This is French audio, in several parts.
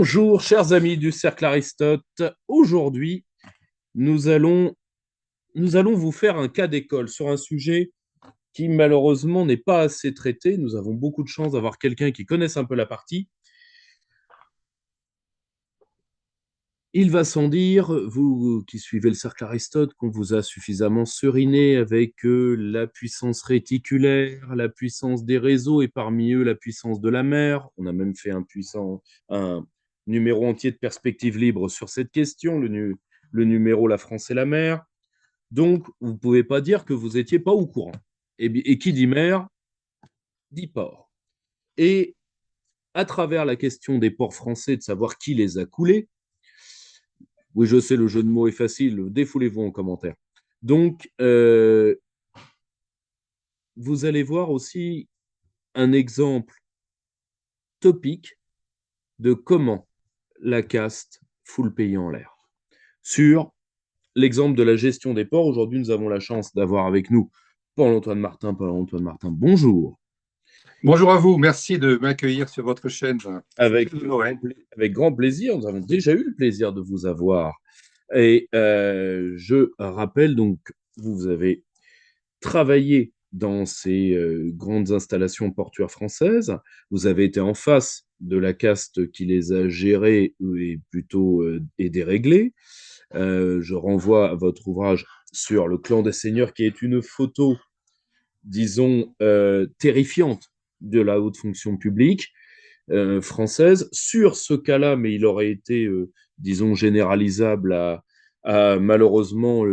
Bonjour, chers amis du Cercle Aristote. Aujourd'hui, nous allons, nous allons vous faire un cas d'école sur un sujet qui malheureusement n'est pas assez traité. Nous avons beaucoup de chance d'avoir quelqu'un qui connaisse un peu la partie. Il va sans dire, vous qui suivez le Cercle Aristote, qu'on vous a suffisamment seriné avec la puissance réticulaire, la puissance des réseaux et parmi eux la puissance de la mer. On a même fait un numéro entier de perspective libre sur cette question, le numéro La France et la mer. Donc, vous ne pouvez pas dire que vous n'étiez pas au courant. Et qui dit mer, dit port. Et à travers la question des ports français, de savoir qui les a coulés, oui, je sais, le jeu de mots est facile, défoulez-vous en commentaire. Donc, vous allez voir aussi un exemple topique de comment la caste fout le pays en l'air. Sur l'exemple de la gestion des ports, aujourd'hui, nous avons la chance d'avoir avec nous Paul-Antoine Martin. Paul-Antoine Martin, bonjour. Bonjour à vous, merci de m'accueillir sur votre chaîne. Je suis Avec, très honoré. avec grand plaisir, nous avons déjà eu le plaisir de vous avoir. Et je rappelle donc, vous avez travaillé dans ces grandes installations portuaires françaises. Vous avez été en face de la caste qui les a gérées et plutôt et déréglées. Je renvoie à votre ouvrage sur le clan des seigneurs, qui est une photo, disons, terrifiante de la haute fonction publique française. Sur ce cas-là, mais il aurait été, disons, généralisable à malheureusement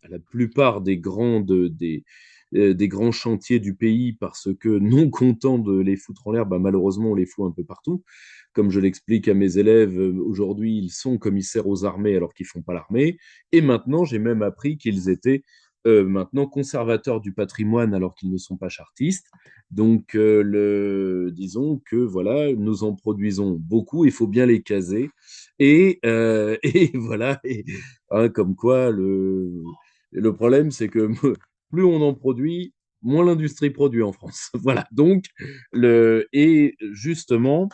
à la plupart des grands chantiers du pays, parce que non content de les foutre en l'air, bah, malheureusement, on les fout un peu partout. Comme je l'explique à mes élèves, aujourd'hui, ils sont commissaires aux armées alors qu'ils ne font pas l'armée. Et maintenant, j'ai même appris qu'ils étaient maintenant conservateurs du patrimoine alors qu'ils ne sont pas chartistes. Donc, disons que voilà, nous en produisons beaucoup, il faut bien les caser. Et voilà, hein, comme quoi le problème, c'est que plus on en produit, moins l'industrie produit en France. Voilà, donc, et justement,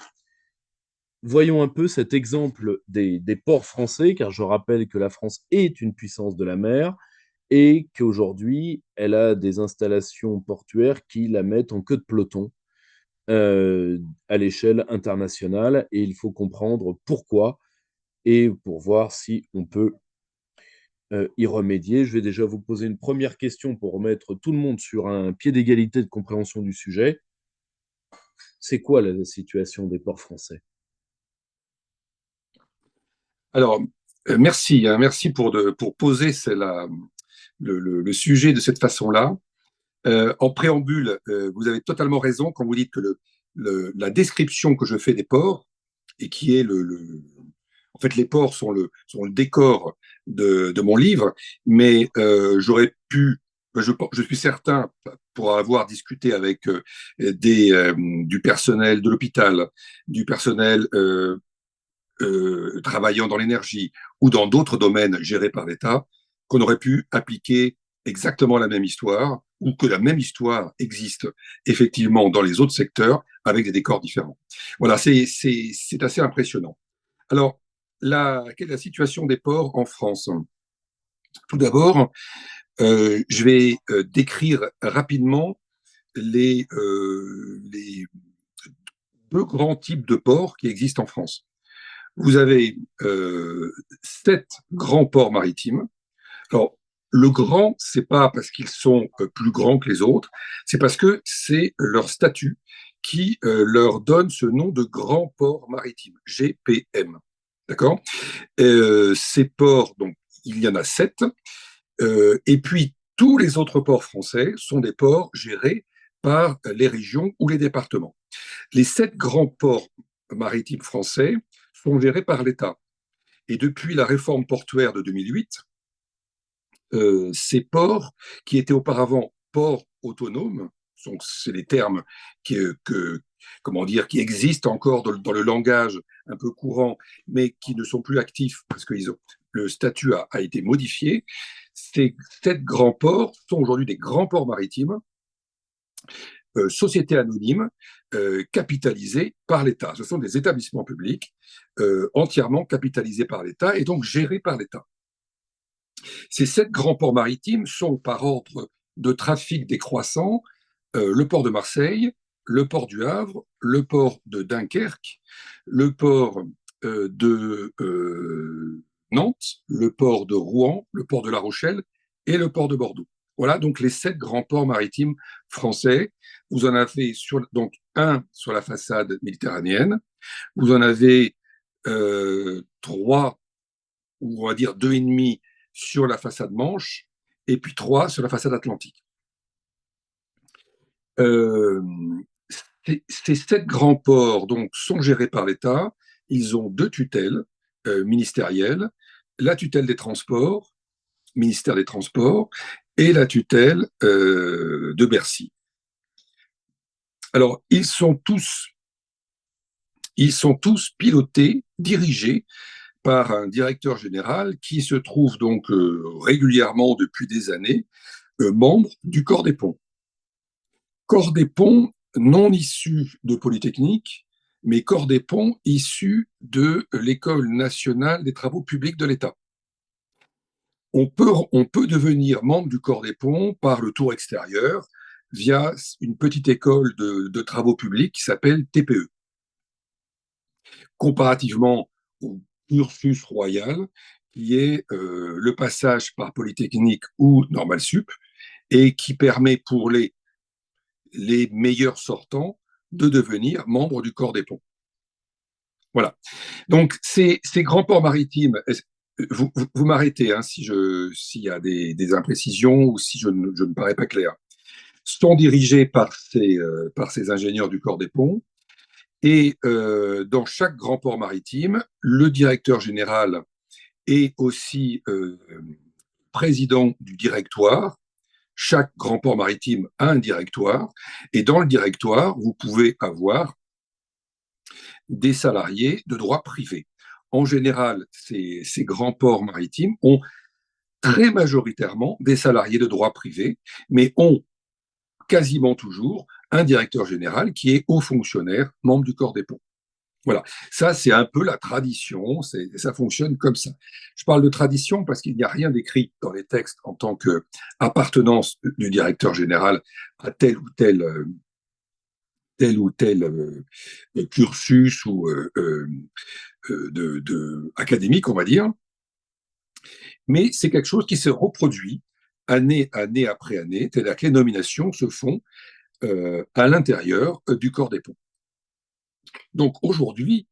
voyons un peu cet exemple des ports français, car je rappelle que la France est une puissance de la mer et qu'aujourd'hui, elle a des installations portuaires qui la mettent en queue de peloton à l'échelle internationale, et il faut comprendre pourquoi et pour voir si on peut y remédier. Je vais déjà vous poser une première question pour remettre tout le monde sur un pied d'égalité de compréhension du sujet. C'est quoi la situation des ports français? Alors, merci, hein, merci pour poser le sujet de cette façon-là. En préambule, vous avez totalement raison quand vous dites que la description que je fais des ports, et qui est en fait, les ports sont le décor de mon livre, mais j'aurais pu, je suis certain, pour avoir discuté avec du personnel de l'hôpital, du personnel travaillant dans l'énergie ou dans d'autres domaines gérés par l'État, qu'on aurait pu appliquer exactement la même histoire ou que la même histoire existe effectivement dans les autres secteurs avec des décors différents. Voilà, c'est assez impressionnant. Alors, quelle est la situation des ports en France? Tout d'abord, je vais décrire rapidement les deux grands types de ports qui existent en France. Vous avez 7 grands ports maritimes. Alors, le grand, c'est pas parce qu'ils sont plus grands que les autres, c'est parce que c'est leur statut qui leur donne ce nom de grand port maritime, GPM. D'accord. Ces ports, donc, il y en a 7. Et puis, tous les autres ports français sont des ports gérés par les régions ou les départements. Les 7 grands ports maritimes français sont gérés par l'État. Et depuis la réforme portuaire de 2008, ces ports, qui étaient auparavant ports autonomes, donc c'est les termes comment dire, qui existent encore dans le langage un peu courant, mais qui ne sont plus actifs parce que le statut a été modifié. Ces 7 grands ports sont aujourd'hui des grands ports maritimes sociétés anonymes capitalisées par l'État. Ce sont des établissements publics entièrement capitalisés par l'État et donc gérés par l'État. Ces 7 grands ports maritimes sont par ordre de trafic décroissant le port de Marseille, le port du Havre, le port de Dunkerque, le port de Nantes, le port de Rouen, le port de La Rochelle et le port de Bordeaux. Voilà donc les 7 grands ports maritimes français. Vous en avez donc un sur la façade méditerranéenne, vous en avez 3, ou on va dire 2,5 sur la façade Manche, et puis 3 sur la façade Atlantique. Ces 7 grands ports donc, sont gérés par l'État. Ils ont 2 tutelles ministérielles, la tutelle des transports, ministère des Transports, et la tutelle de Bercy. Alors, ils sont tous pilotés, dirigés par un directeur général qui se trouve donc régulièrement depuis des années membre du corps des ponts. Corps des ponts non issu de Polytechnique, mais corps des ponts issu de l'École nationale des travaux publics de l'État. On peut devenir membre du corps des ponts par le tour extérieur via une petite école de travaux publics qui s'appelle TPE. Comparativement au cursus royal, qui est le passage par Polytechnique ou Normal Sup, et qui permet pour les meilleurs sortants de devenir membres du corps des ponts. Voilà. Donc, ces grands ports maritimes, vous m'arrêtez hein, s'il y a des imprécisions ou si je ne parais pas clair, sont dirigés par ces ingénieurs du corps des ponts. Et dans chaque grand port maritime, le directeur général est aussi président du directoire. Chaque grand port maritime a un directoire. Et dans le directoire, vous pouvez avoir des salariés de droit privé. En général, ces grands ports maritimes ont très majoritairement des salariés de droit privé, mais ont quasiment toujours un directeur général qui est haut fonctionnaire, membre du corps des ponts. Voilà, ça c'est un peu la tradition, ça fonctionne comme ça. Je parle de tradition parce qu'il n'y a rien d'écrit dans les textes en tant qu'appartenance du directeur général à tel ou tel cursus ou académique, on va dire. Mais c'est quelque chose qui se reproduit année après année, c'est-à-dire que les nominations se font à l'intérieur du corps des ponts. Donc aujourd'hui,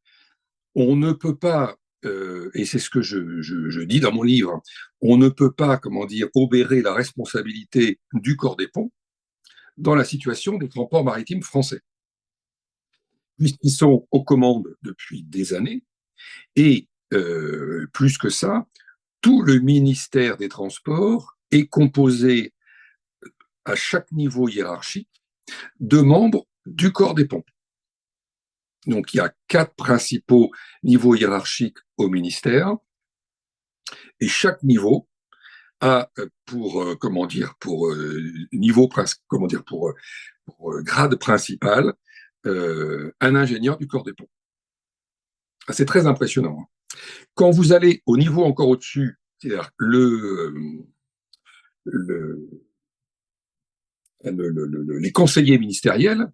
on ne peut pas, et c'est ce que je dis dans mon livre, on ne peut pas, obérer la responsabilité du corps des ponts dans la situation des transports maritimes français, puisqu'ils sont aux commandes depuis des années, et plus que ça, tout le ministère des Transports est composé à chaque niveau hiérarchique de membres du corps des ponts. Donc, il y a 4 principaux niveaux hiérarchiques au ministère, et chaque niveau a pour grade principal un ingénieur du corps des ponts. C'est très impressionnant. Quand vous allez au niveau encore au-dessus, c'est-à-dire les conseillers ministériels,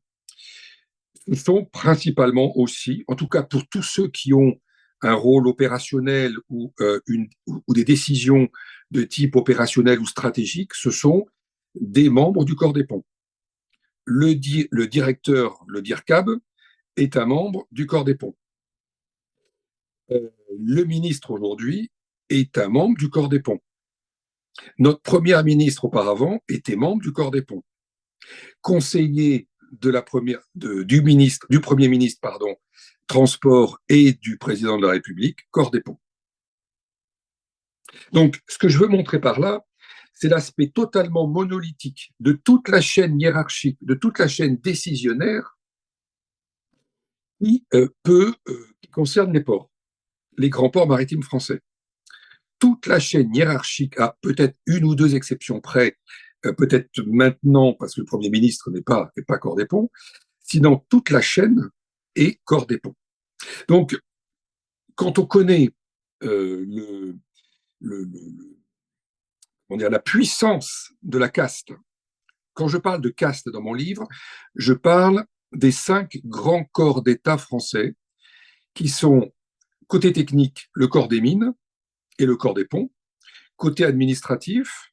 ce sont principalement aussi, en tout cas pour tous ceux qui ont un rôle opérationnel ou des décisions de type opérationnel ou stratégique, ce sont des membres du corps des ponts. Le directeur, le DIRCAB, est un membre du corps des ponts. Le ministre aujourd'hui est un membre du corps des ponts. Notre première ministre auparavant était membre du corps des ponts. Conseiller du premier ministre, transport, et du président de la République, corps des ponts. Donc, ce que je veux montrer par là, c'est l'aspect totalement monolithique de toute la chaîne hiérarchique, de toute la chaîne décisionnaire qui concerne les ports, les grands ports maritimes français. Toute la chaîne hiérarchique, à peut-être une ou deux exceptions près, peut-être maintenant parce que le Premier ministre n'est pas corps des ponts, sinon toute la chaîne est corps des ponts. Donc, quand on connaît le, on dire, la puissance de la caste, quand je parle de caste dans mon livre, je parle des 5 grands corps d'État français qui sont, côté technique, le corps des mines et le corps des ponts, côté administratif,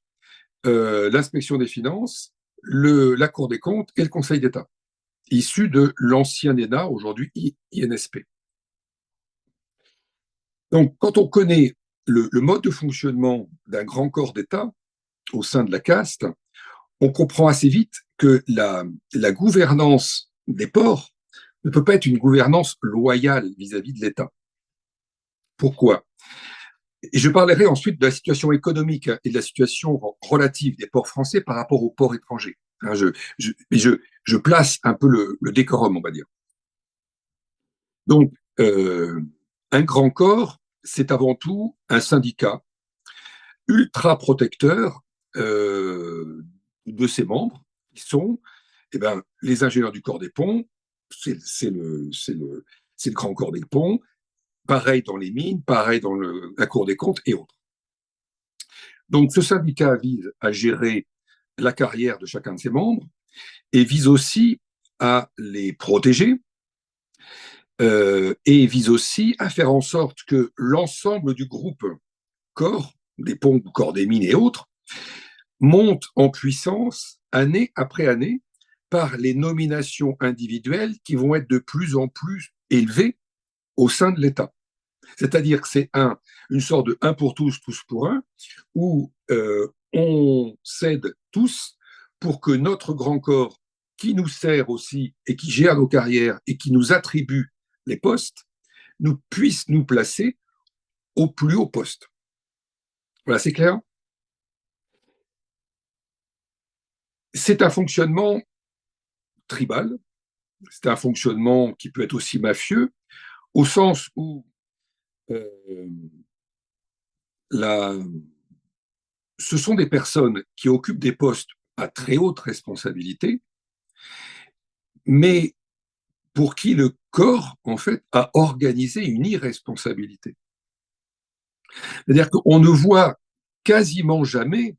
l'inspection des finances, la Cour des comptes et le Conseil d'État, issus de l'ancien ENA, aujourd'hui INSP. Donc, quand on connaît le mode de fonctionnement d'un grand corps d'État au sein de la caste, on comprend assez vite que la gouvernance des ports ne peut pas être une gouvernance loyale vis-à-vis de l'État. Pourquoi? Et je parlerai ensuite de la situation économique et de la situation relative des ports français par rapport aux ports étrangers. Je place un peu le décorum, on va dire. Donc, un grand corps, c'est avant tout un syndicat ultra protecteur de ses membres, qui sont les ingénieurs du corps des ponts, c'est le grand corps des ponts, pareil dans les mines, pareil dans la Cour des comptes et autres. Donc ce syndicat vise à gérer la carrière de chacun de ses membres et vise aussi à les protéger et vise aussi à faire en sorte que l'ensemble du groupe corps, des ponts, corps des mines et autres, monte en puissance année après année par les nominations individuelles qui vont être de plus en plus élevées au sein de l'État. C'est-à-dire que c'est une sorte de un pour tous, tous pour un, où on cède tous pour que notre grand corps, qui nous sert aussi et qui gère nos carrières et qui nous attribue les postes, nous puisse nous placer au plus haut poste. Voilà, c'est clair? C'est un fonctionnement tribal, c'est un fonctionnement qui peut être aussi mafieux, au sens où euh, la, ce sont des personnes qui occupent des postes à très haute responsabilité, mais pour qui le corps, en fait, a organisé une irresponsabilité. C'est-à-dire qu'on ne voit quasiment jamais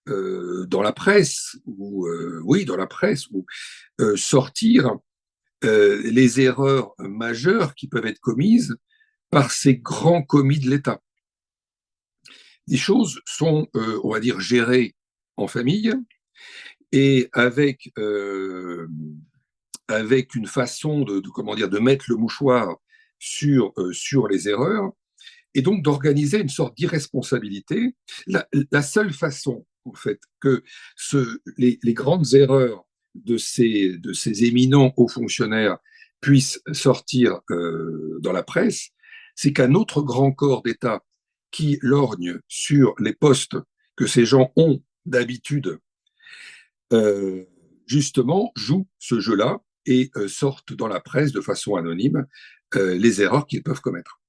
dans la presse, dans la presse, sortir les erreurs majeures qui peuvent être commises par ces grands commis de l'État. Les choses sont, on va dire, gérées en famille et avec une façon comment dire, de mettre le mouchoir sur les erreurs et donc d'organiser une sorte d'irresponsabilité. La seule façon, en fait, que les grandes erreurs de ces éminents hauts fonctionnaires puissent sortir dans la presse, c'est qu'un autre grand corps d'État qui lorgne sur les postes que ces gens ont d'habitude, justement, joue ce jeu-là et sortent dans la presse de façon anonyme les erreurs qu'ils peuvent commettre.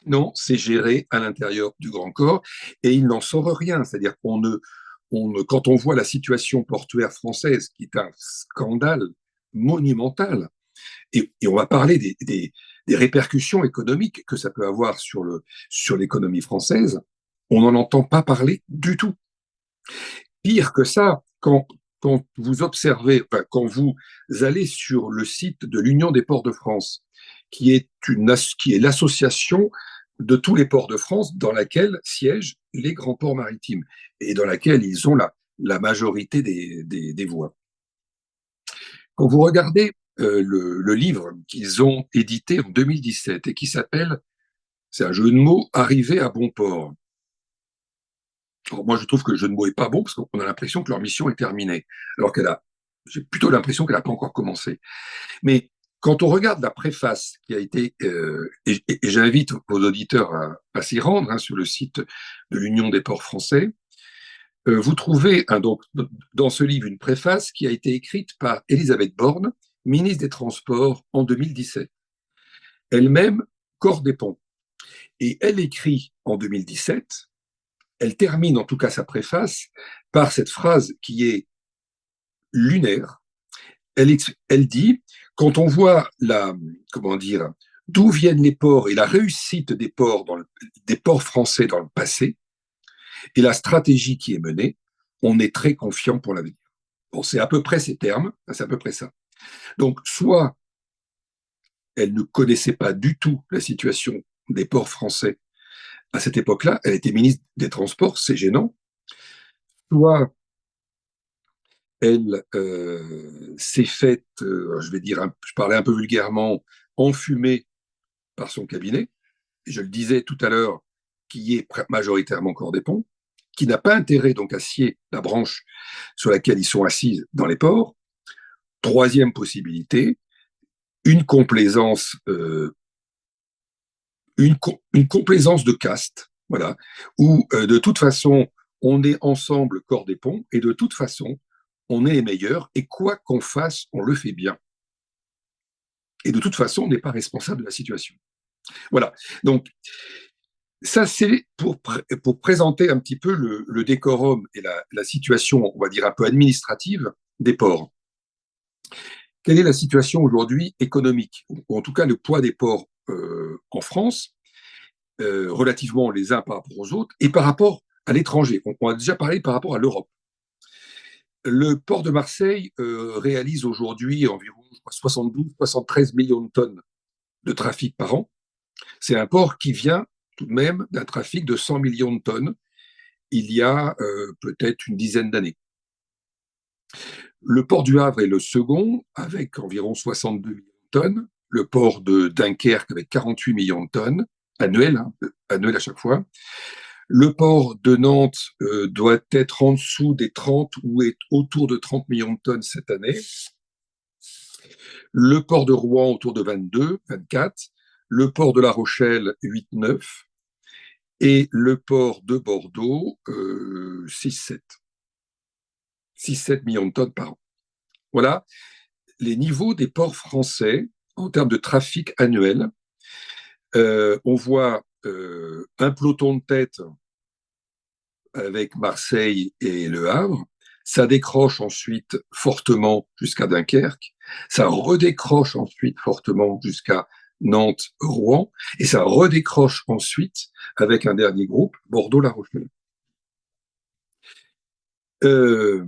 Non, c'est géré à l'intérieur du grand corps et il n'en sort rien. C'est-à-dire quand on voit la situation portuaire française, qui est un scandale monumental, et on va parler des répercussions économiques que ça peut avoir sur l'économie française, on n'en entend pas parler du tout. Pire que ça, quand vous observez, enfin, quand vous allez sur le site de l'Union des ports de France, qui est l'association de tous les ports de France dans laquelle siègent les grands ports maritimes et dans laquelle ils ont la majorité des voix. Quand vous regardez le livre qu'ils ont édité en 2017 et qui s'appelle, c'est un jeu de mots, Arriver à bon port. Alors moi, je trouve que le jeu de mots est pas bon parce qu'on a l'impression que leur mission est terminée, alors j'ai plutôt l'impression qu'elle n'a pas encore commencé. Mais quand on regarde la préface qui a été, et j'invite vos auditeurs à s'y rendre sur le site de l'Union des ports français, vous trouvez donc, dans ce livre une préface qui a été écrite par Elisabeth Borne, ministre des Transports en 2017. Elle-même corps des ponts. Et elle écrit en 2017 elle termine en tout cas sa préface par cette phrase qui est lunaire. Elle dit, quand on voit comment dire, d'où viennent les ports et la réussite des ports français dans le passé et la stratégie qui est menée, on est très confiant pour l'avenir. Bon, c'est à peu près ces termes, c'est à peu près ça. Donc, soit elle ne connaissait pas du tout la situation des ports français à cette époque-là, elle était ministre des Transports, c'est gênant, soit elle s'est faite, je vais dire, je parlais un peu vulgairement, enfumée par son cabinet, et je le disais tout à l'heure, qui est majoritairement Cordépont, qui n'a pas intérêt donc à scier la branche sur laquelle ils sont assises dans les ports. Troisième possibilité, une complaisance, une complaisance de caste, voilà, où de toute façon on est ensemble corps des ponts et de toute façon on est les meilleurs et quoi qu'on fasse, on le fait bien. Et de toute façon, on n'est pas responsable de la situation. Voilà. Donc, ça, c'est pour présenter un petit peu le décorum et la situation, on va dire, un peu administrative des ports. Quelle est la situation aujourd'hui économique, ou en tout cas le poids des ports en France, relativement les uns par rapport aux autres, et par rapport à l'étranger. On a déjà parlé par rapport à l'Europe. Le port de Marseille réalise aujourd'hui environ 72-73 millions de tonnes de trafic par an. C'est un port qui vient tout de même d'un trafic de 100 millions de tonnes il y a peut-être une dizaine d'années. Le port du Havre est le second, avec environ 62 millions de tonnes. Le port de Dunkerque avec 48 millions de tonnes, annuels, annuels à chaque fois. Le port de Nantes doit être en dessous des 30 ou est autour de 30 millions de tonnes cette année. Le port de Rouen autour de 22, 24. Le port de La Rochelle, 8, 9. Et le port de Bordeaux, 6, 7. 6-7 millions de tonnes par an. Voilà les niveaux des ports français en termes de trafic annuel. On voit un peloton de tête avec Marseille et Le Havre. Ça décroche ensuite fortement jusqu'à Dunkerque. Ça redécroche ensuite fortement jusqu'à Nantes, Rouen. Et ça redécroche ensuite avec un dernier groupe, Bordeaux-La Rochelle. Il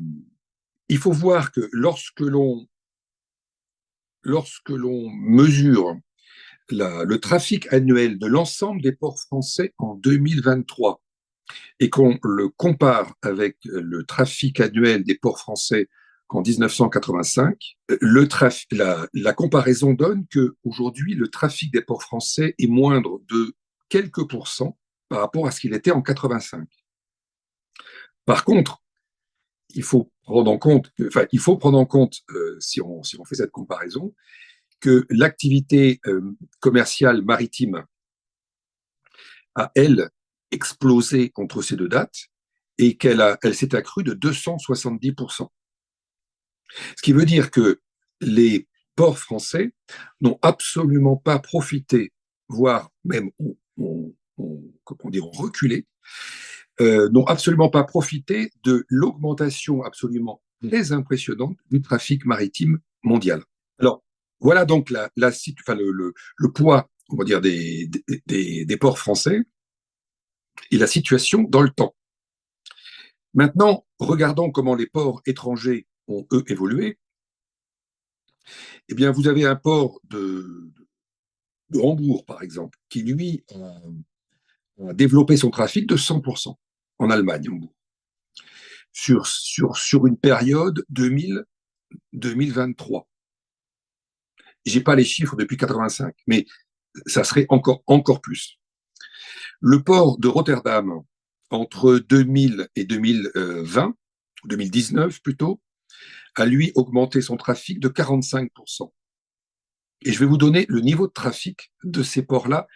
faut voir que lorsque l'on mesure le trafic annuel de l'ensemble des ports français en 2023 et qu'on le compare avec le trafic annuel des ports français en 1985, la comparaison donne qu'aujourd'hui, le trafic des ports français est moindre de quelques pourcents par rapport à ce qu'il était en 85. Par contre, il faut prendre en compte, si on fait cette comparaison, que l'activité commerciale maritime a, elle, explosé entre ces deux dates et elle s'est accrue de 270%. Ce qui veut dire que les ports français n'ont absolument pas profité, voire même ont reculé, n'ont absolument pas profité de l'augmentation absolument très impressionnante du trafic maritime mondial. Alors, voilà donc le poids, on va dire, des ports français et la situation dans le temps. Maintenant, regardons comment les ports étrangers ont, eux, évolué. Eh bien, vous avez un port de Hambourg, par exemple, qui, lui, a développé son trafic de 100% en Allemagne, Hambourg, sur une période 2023. J'ai pas les chiffres depuis 85, mais ça serait encore plus. Le port de Rotterdam, entre 2000 et 2020, 2019 plutôt, a lui augmenté son trafic de 45%. Et je vais vous donner le niveau de trafic de ces ports-là.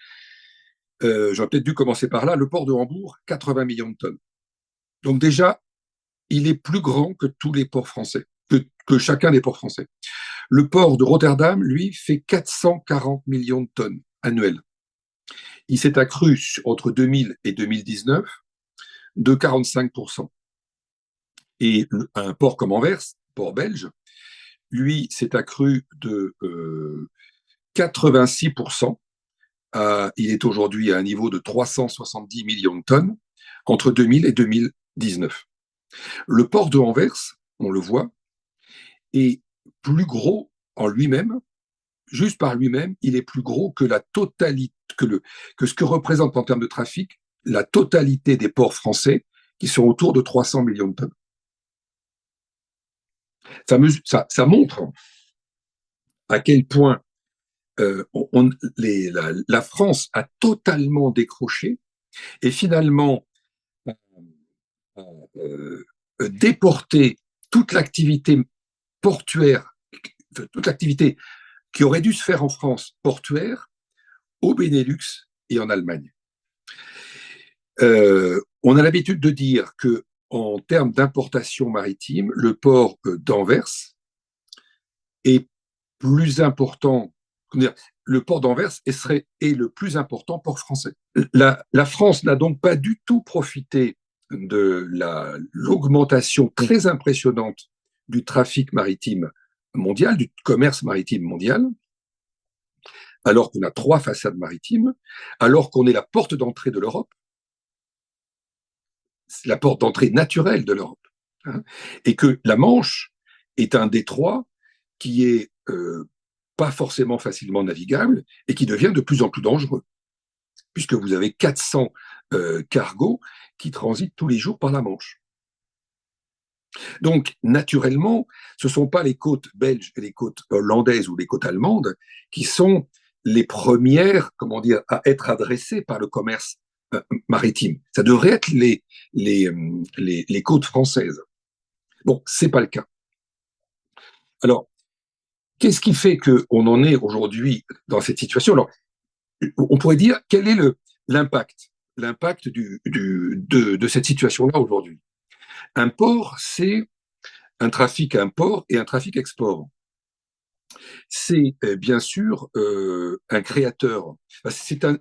J'aurais peut-être dû commencer par là. Le port de Hambourg, 80 millions de tonnes. Donc déjà, il est plus grand que tous les ports français, que chacun des ports français. Le port de Rotterdam, lui, fait 440 millions de tonnes annuelles. Il s'est accru entre 2000 et 2019 de 45%. Et un port comme Anvers, port belge, lui, s'est accru de 86%. Il est aujourd'hui à un niveau de 370 millions de tonnes entre 2000 et 2019. Le port de Anvers, on le voit, est plus gros en lui-même, juste par lui-même, il est plus gros que la totalité, que ce que représente en termes de trafic la totalité des ports français qui sont autour de 300 millions de tonnes. Ça montre à quel point la France a totalement décroché et finalement déporté toute l'activité portuaire, toute l'activité qui aurait dû se faire en France portuaire, au Benelux et en Allemagne. On a l'habitude de dire que, en termes d'importation maritime, le port d'Anvers est plus important. Le port d'Anvers est le plus important port français. La France n'a donc pas du tout profité de l'augmentation très impressionnante du trafic maritime mondial, du commerce maritime mondial, alors qu'on a 3 façades maritimes, alors qu'on est la porte d'entrée de l'Europe, la porte d'entrée naturelle de l'Europe, hein, et que la Manche est un détroit qui est pas forcément facilement navigable et qui devient de plus en plus dangereux, puisque vous avez 400 cargos qui transitent tous les jours par la Manche. Donc, naturellement, ce ne sont pas les côtes belges et les côtes hollandaises ou les côtes allemandes qui sont les premières, comment dire, à être adressées par le commerce maritime. Ça devrait être les côtes françaises. Bon, ce n'est pas le cas. Alors, qu'est-ce qui fait qu'on en est aujourd'hui dans cette situation? Alors, on pourrait dire, quel est l'impact de cette situation-là aujourd'hui? Un port, c'est un trafic import et un trafic export. C'est bien sûr un créateur, c'est un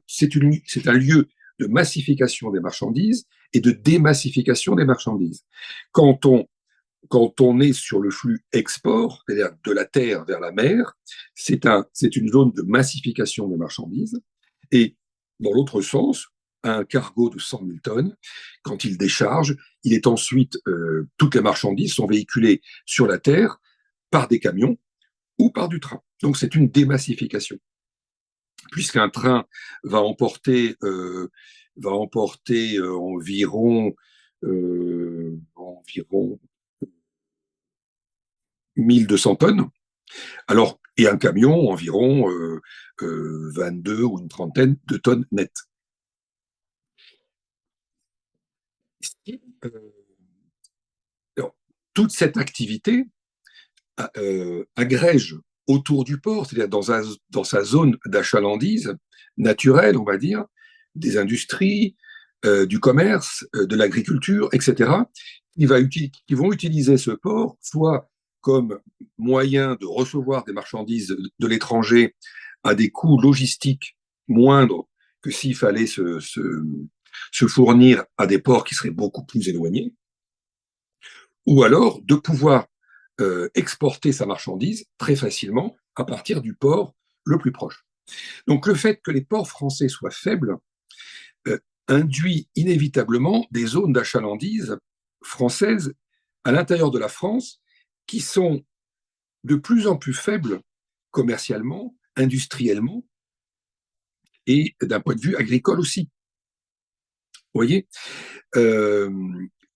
lieu de massification des marchandises et de démassification des marchandises. Quand on est sur le flux export, c'est-à-dire de la terre vers la mer, c'est une zone de massification des marchandises. Et dans l'autre sens, un cargo de 100 000 tonnes, quand il décharge, il est ensuite, toutes les marchandises sont véhiculées sur la terre par des camions ou par du train. Donc c'est une démassification. Puisqu'un train va emporter environ 1200 tonnes, alors, et un camion environ 22 ou une trentaine de tonnes nettes. Alors, toute cette activité agrège autour du port, c'est-à-dire dans sa zone d'achalandise naturelle, on va dire, des industries, du commerce, de l'agriculture, etc., qui vont utiliser ce port soit comme moyen de recevoir des marchandises de l'étranger à des coûts logistiques moindres que s'il fallait se fournir à des ports qui seraient beaucoup plus éloignés, ou alors de pouvoir exporter sa marchandise très facilement à partir du port le plus proche. Donc le fait que les ports français soient faibles induit inévitablement des zones d'achalandise françaises à l'intérieur de la France qui sont de plus en plus faibles commercialement, industriellement et d'un point de vue agricole aussi. Vous voyez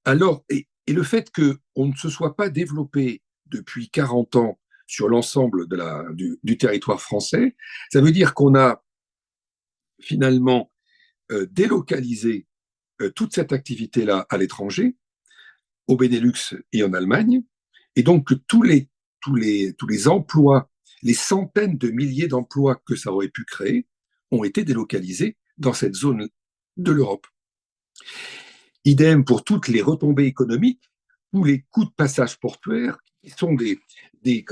alors, et le fait qu'on ne se soit pas développé depuis 40 ans sur l'ensemble du territoire français, ça veut dire qu'on a finalement délocalisé toute cette activité-là à l'étranger, au Benelux et en Allemagne, et donc tous les emplois, les centaines de milliers d'emplois que ça aurait pu créer, ont été délocalisés dans cette zone de l'Europe. Idem pour toutes les retombées économiques, tous les coûts de passage portuaire, qui sont des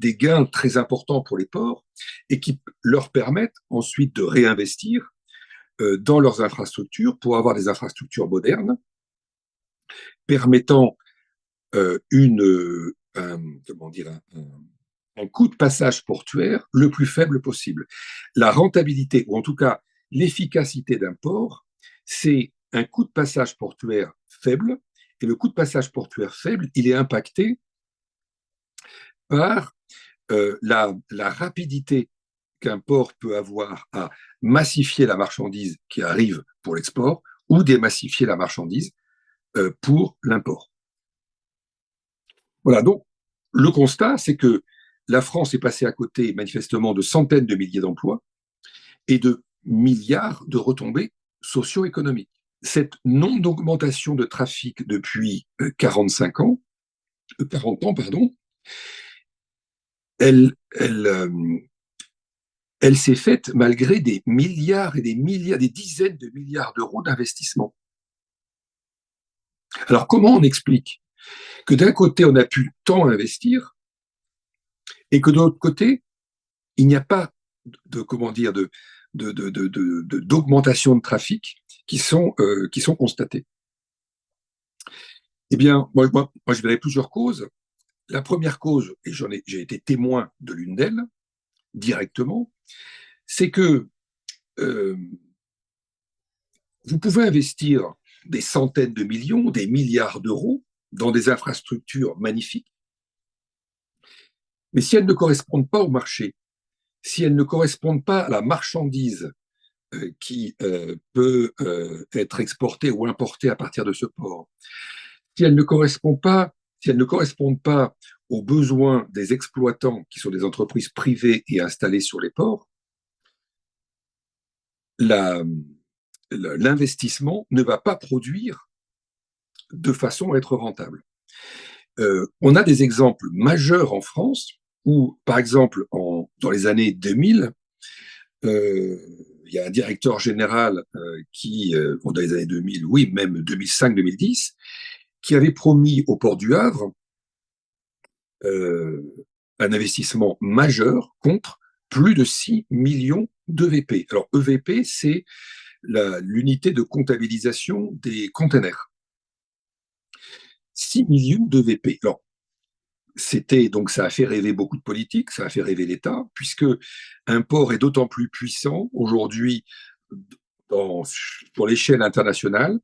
gains très importants pour les ports et qui leur permettent ensuite de réinvestir dans leurs infrastructures pour avoir des infrastructures modernes permettant comment dire, un coût de passage portuaire le plus faible possible. La rentabilité, ou en tout cas l'efficacité d'un port, c'est un coût de passage portuaire faible, et le coût de passage portuaire faible, il est impacté par la rapidité qu'un port peut avoir à massifier la marchandise qui arrive pour l'export ou démassifier la marchandise pour l'import. Voilà, donc le constat, c'est que la France est passée à côté manifestement de centaines de milliers d'emplois et de milliards de retombées socio-économiques. Cette non-augmentation de trafic depuis 45 ans, 40 ans, pardon, elle, elle, elle s'est faite malgré des milliards et des milliards, des dizaines de milliards d'euros d'investissement. Alors comment on explique que d'un côté on a pu tant investir et que de l'autre côté il n'y a pas comment dire d'augmentation de trafic qui sont constatées? Eh bien, moi je verrais plusieurs causes. La première cause, et j'ai été témoin de l'une d'elles directement, c'est que vous pouvez investir des centaines de millions, des milliards d'euros dans des infrastructures magnifiques, mais si elles ne correspondent pas au marché, si elles ne correspondent pas à la marchandise qui peut être exportée ou importée à partir de ce port, si elles ne correspondent pas, si elles ne correspondent pas aux besoins des exploitants qui sont des entreprises privées et installées sur les ports, l'investissement ne va pas produire de façon à être rentable. On a des exemples majeurs en France où, par exemple, dans les années 2000, il y a un directeur général dans les années 2000, oui, même 2005-2010, qui avait promis au port du Havre un investissement majeur contre plus de 6 millions d'EVP. Alors, EVP, c'est l'unité de comptabilisation des containers. 6 millions d'EVP. Alors, donc ça a fait rêver beaucoup de politiques, ça a fait rêver l'État, puisque un port est d'autant plus puissant aujourd'hui pour l'échelle internationale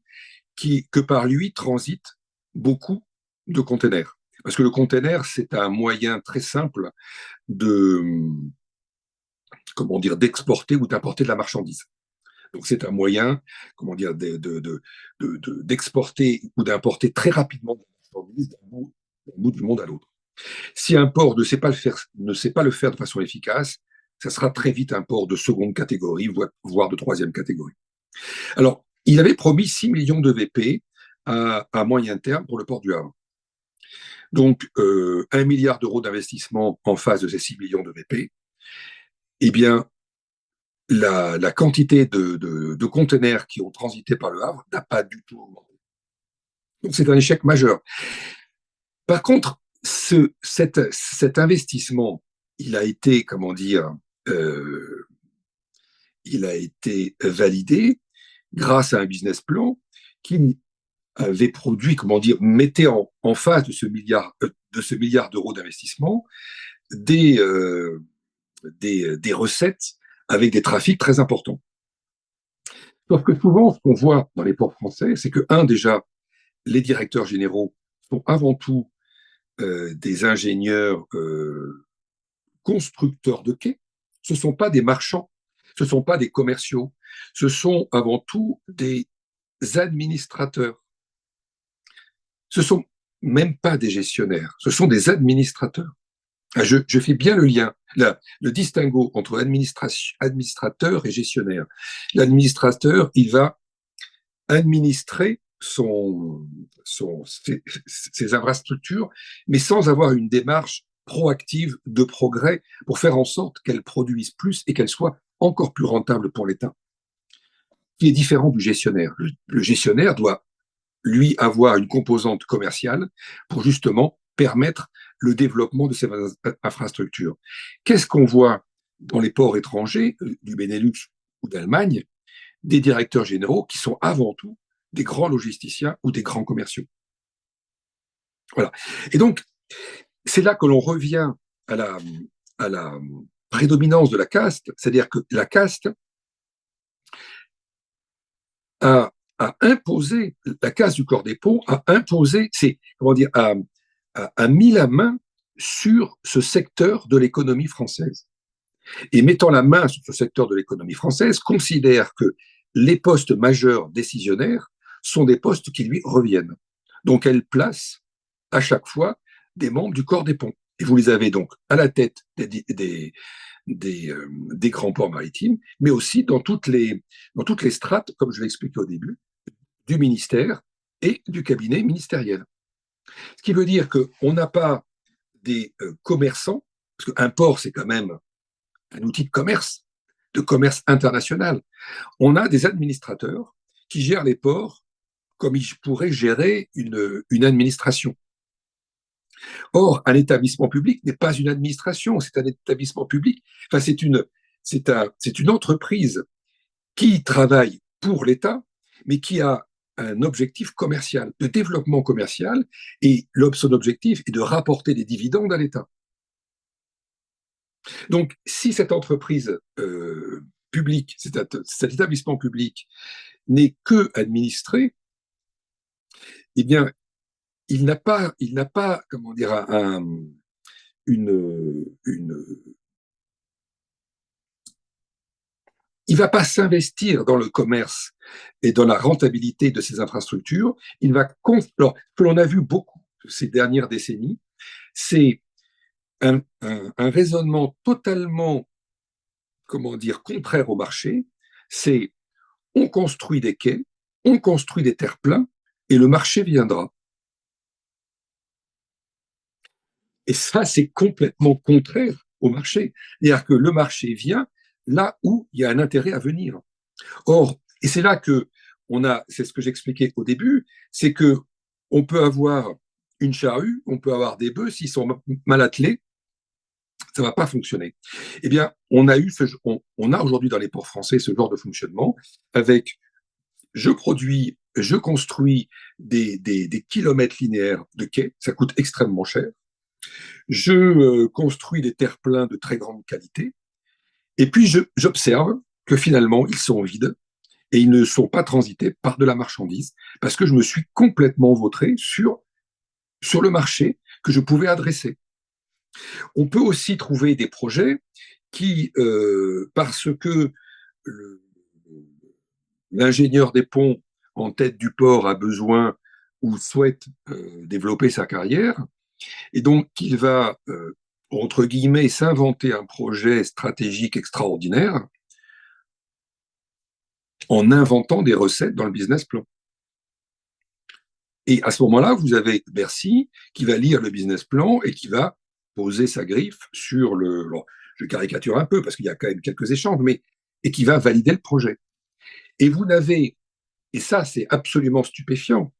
que par lui transitent beaucoup de containers. Parce que le container, c'est un moyen très simple d'exporter ou d'importer de la marchandise. Donc c'est un moyen, d'exporter ou d'importer très rapidement de la marchandise d'un bout du monde à l'autre. Si un port ne sait pas le faire de façon efficace, ça sera très vite un port de seconde catégorie, voire de troisième catégorie. Alors, il avait promis 6 millions de VP à moyen terme pour le port du Havre. Donc, 1 milliard d'euros d'investissement en face de ces 6 millions de VP. Eh bien, la quantité de conteneurs qui ont transité par le Havre n'a pas du tout augmenté. Donc, c'est un échec majeur. Par contre, cet investissement, il a été, il a été validé grâce à un business plan qui avait produit, mettait en face de ce milliard d'euros d'investissement des recettes avec des trafics très importants. Sauf que souvent, ce qu'on voit dans les ports français, c'est que, déjà, les directeurs généraux sont avant tout des ingénieurs constructeurs de quais. Ce ne sont pas des marchands, ce ne sont pas des commerciaux, ce sont avant tout des administrateurs. Ce ne sont même pas des gestionnaires, ce sont des administrateurs. Je fais bien le lien, le distinguo entre administrateur et gestionnaire. L'administrateur, il va administrer ses infrastructures, mais sans avoir une démarche proactive de progrès pour faire en sorte qu'elles produisent plus et qu'elles soient encore plus rentables pour l'État. Qui est différent du gestionnaire. Le gestionnaire doit, lui, avoir une composante commerciale pour justement permettre le développement de ces infrastructures. Qu'est-ce qu'on voit dans les ports étrangers, du Benelux ou d'Allemagne? des directeurs généraux qui sont avant tout des grands logisticiens ou des grands commerciaux. Voilà. Et donc, c'est là que l'on revient à la prédominance de la caste, c'est-à-dire que la caste a imposé, la caste du corps des ponts a imposé, c'est, comment dire, a mis la main sur ce secteur de l'économie française. Et mettant la main sur ce secteur de l'économie française, considère que les postes majeurs décisionnaires sont des postes qui lui reviennent. Donc elle place à chaque fois des membres du corps des ponts. Et vous les avez donc à la tête des grands ports maritimes, mais aussi dans toutes les strates, comme je l'ai expliqué au début, du ministère et du cabinet ministériel. Ce qui veut dire qu'on n'a pas des commerçants, parce qu'un port, c'est quand même un outil de commerce international. On a des administrateurs qui gèrent les ports comme ils pourraient gérer une administration. Or, un établissement public n'est pas une administration, c'est un établissement public. Enfin, c'est une entreprise qui travaille pour l'État, mais qui a un objectif commercial, de développement commercial, et son objectif est de rapporter des dividendes à l'État. Donc, si cette entreprise publique, cet établissement public n'est que administré, eh bien, il n'a pas, comment dire, une, il va pas s'investir dans le commerce et dans la rentabilité de ces infrastructures. Alors, ce que l'on a vu beaucoup ces dernières décennies, c'est un raisonnement totalement, comment dire, contraire au marché. C'est on construit des quais, on construit des terre-pleins et le marché viendra. Et ça, c'est complètement contraire au marché. C'est-à-dire que le marché vient là où il y a un intérêt à venir. Or, et c'est là que c'est ce que j'expliquais au début, c'est que on peut avoir une charrue, on peut avoir des bœufs, s'ils sont mal attelés, ça ne va pas fonctionner. Eh bien, on a aujourd'hui dans les ports français ce genre de fonctionnement avec je construis des kilomètres linéaires de quais, ça coûte extrêmement cher. Je construis des terre-pleins de très grande qualité, et puis j'observe que finalement, ils sont vides et ils ne sont pas transités par de la marchandise, parce que je me suis complètement vautré sur le marché que je pouvais adresser. On peut aussi trouver des projets qui, parce que l'ingénieur des ponts en tête du port a besoin ou souhaite développer sa carrière, et donc il va, entre guillemets, s'inventer un projet stratégique extraordinaire en inventant des recettes dans le business plan. Et à ce moment-là, vous avez Bercy qui va lire le business plan et qui va poser sa griffe sur bon, je caricature un peu parce qu'il y a quand même quelques échanges, mais et qui va valider le projet. Et vous n'avez, et ça c'est absolument stupéfiant,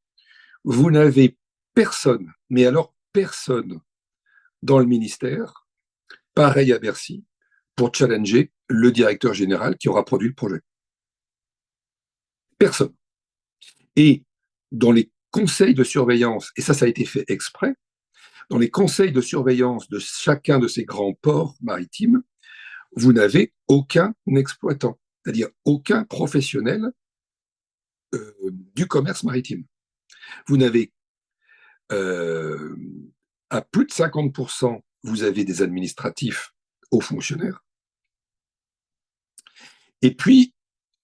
vous n'avez personne, mais alors personne dans le ministère, pareil à Bercy, pour challenger le directeur général qui aura produit le projet. Personne. Et dans les conseils de surveillance, et ça a été fait exprès, dans les conseils de surveillance de chacun de ces grands ports maritimes, vous n'avez aucun exploitant, c'est-à-dire aucun professionnel du commerce maritime. Vous n'avez, à plus de 50%, vous avez des administratifs hauts fonctionnaires. Et puis,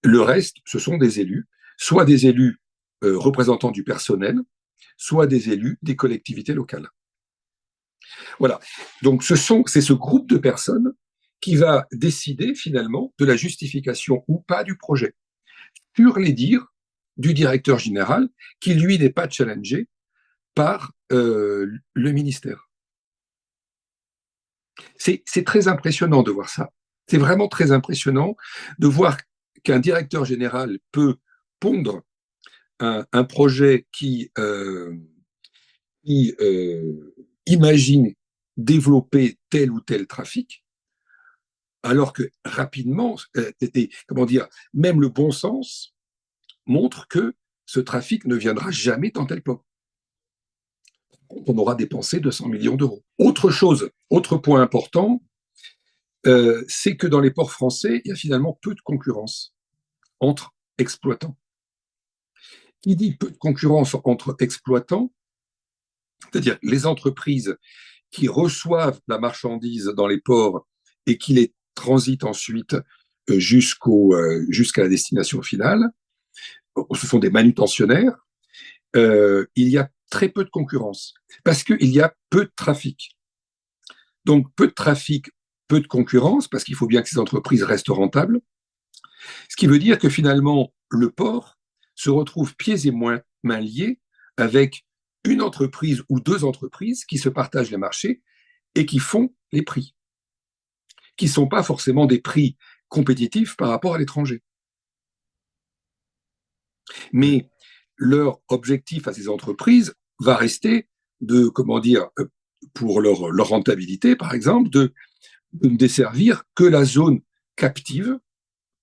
le reste, ce sont des élus, soit des élus représentants du personnel, soit des élus des collectivités locales. Voilà. Donc, c'est ce groupe de personnes qui va décider finalement de la justification ou pas du projet, sur les dires du directeur général, qui lui n'est pas challengé par le ministère. C'est très impressionnant de voir ça. C'est vraiment très impressionnant de voir qu'un directeur général peut pondre un projet qui imagine développer tel ou tel trafic, alors que rapidement, comment dire, même le bon sens montre que ce trafic ne viendra jamais dans tel port. On aura dépensé 200 millions d'euros. Autre chose, autre point important, c'est que dans les ports français, il y a finalement peu de concurrence entre exploitants. Qui dit peu de concurrence entre exploitants, c'est-à-dire les entreprises qui reçoivent la marchandise dans les ports et qui les transitent ensuite jusqu'à la destination finale, ce sont des manutentionnaires, il y a très peu de concurrence parce qu'il y a peu de trafic. Donc peu de trafic, peu de concurrence, parce qu'il faut bien que ces entreprises restent rentables, ce qui veut dire que finalement, le port se retrouve pieds et mains liés avec une entreprise ou deux entreprises qui se partagent les marchés et qui font les prix, qui ne sont pas forcément des prix compétitifs par rapport à l'étranger. Mais leur objectif à ces entreprises va rester de, comment dire, pour leur rentabilité, par exemple, de ne desservir que la zone captive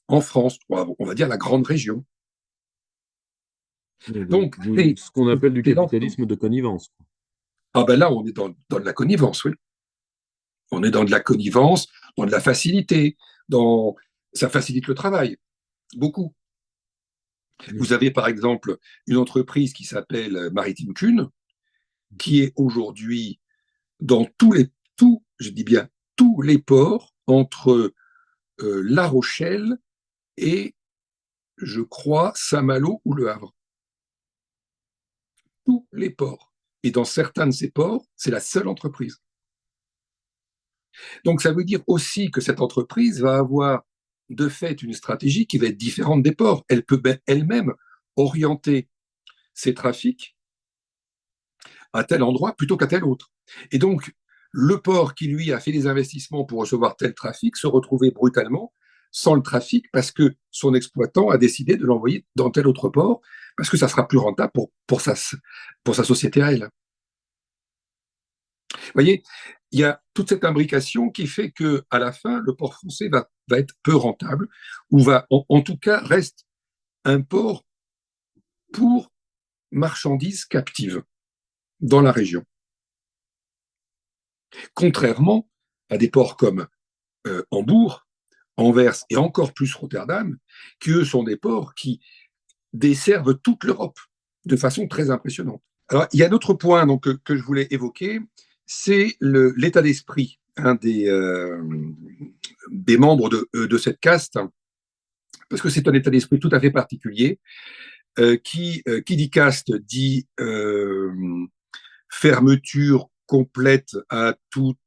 en France, on va dire la grande région. Donc, Ce qu'on appelle du c'est l'ensemble. capitalisme de connivence. Ah ben là, on est dans de la connivence, oui. On est dans de la connivence, dans de la facilité, ça facilite le travail, beaucoup. Vous avez par exemple une entreprise qui s'appelle Maritime Cune, qui est aujourd'hui dans je dis bien tous les ports entre La Rochelle et, je crois, Saint-Malo ou Le Havre. Tous les ports. Et dans certains de ces ports, c'est la seule entreprise. Donc ça veut dire aussi que cette entreprise va avoir de fait une stratégie qui va être différente des ports. Elle peut elle-même orienter ses trafics à tel endroit plutôt qu'à tel autre. Et donc, le port qui, lui, a fait des investissements pour recevoir tel trafic se retrouvait brutalement sans le trafic parce que son exploitant a décidé de l'envoyer dans tel autre port parce que ça sera plus rentable pour sa société à elle. Vous voyez, il y a toute cette imbrication qui fait que à la fin, le port français va être peu rentable ou va, en tout cas, reste un port pour marchandises captives dans la région. Contrairement à des ports comme Hambourg, Anvers et encore plus Rotterdam, qui eux sont des ports qui desservent toute l'Europe de façon très impressionnante. Alors, il y a un autre point donc, que je voulais évoquer, c'est l'état d'esprit des membres de cette caste, parce que c'est un état d'esprit tout à fait particulier, qui dit caste dit fermeture complète à toute